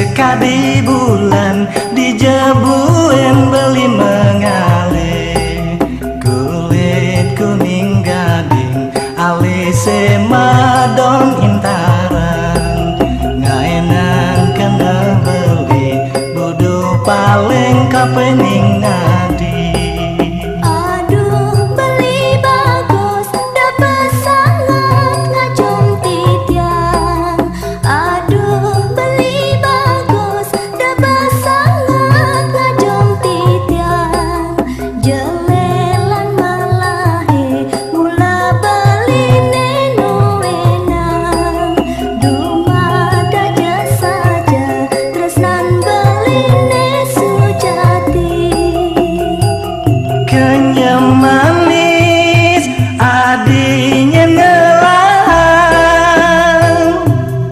sekali bulan di Jebuen beli mengalir kulit kuning gading alise madon intaran ngaenan kena beli budu paling kapening ngadi. Aduh beli bagus dapat sangat ngajum titiang. Aduh beli bagus dapat sangat ngajum titiang. Jelelan malahe mula beli nenu enang. Dumada saja tresnan beli ne sujati. Kenyam manis adinya ngelang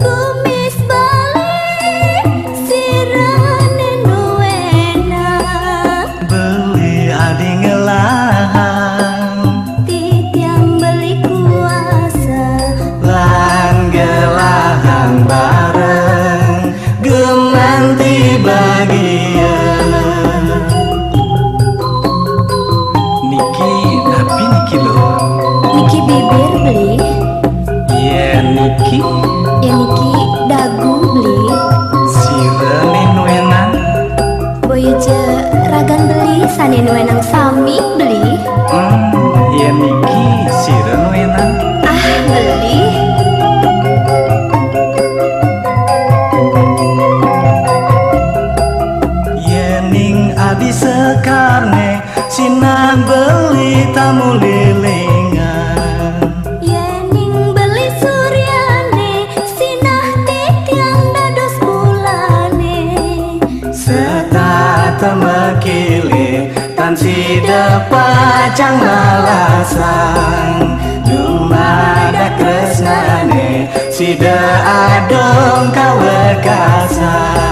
Kumis balik sirane nu enak. beli adi ngelang Titiang beli kuasa lan gelahan bareng gemanti bagian Niki tapi Niki loh Niki bibir beli. iya Niki Ya Niki dagu beli. sirene nuenan Boyeje ragan beli sane nu enang sami beli. iya Niki sirene nuenan Ah beli. yening adi sekarne sinah beli tamu lilingan Yening beli suryane sinah titiang dados bulane. setata mekili tan sida pacang malasan dumada kresnane sida adong kawekasan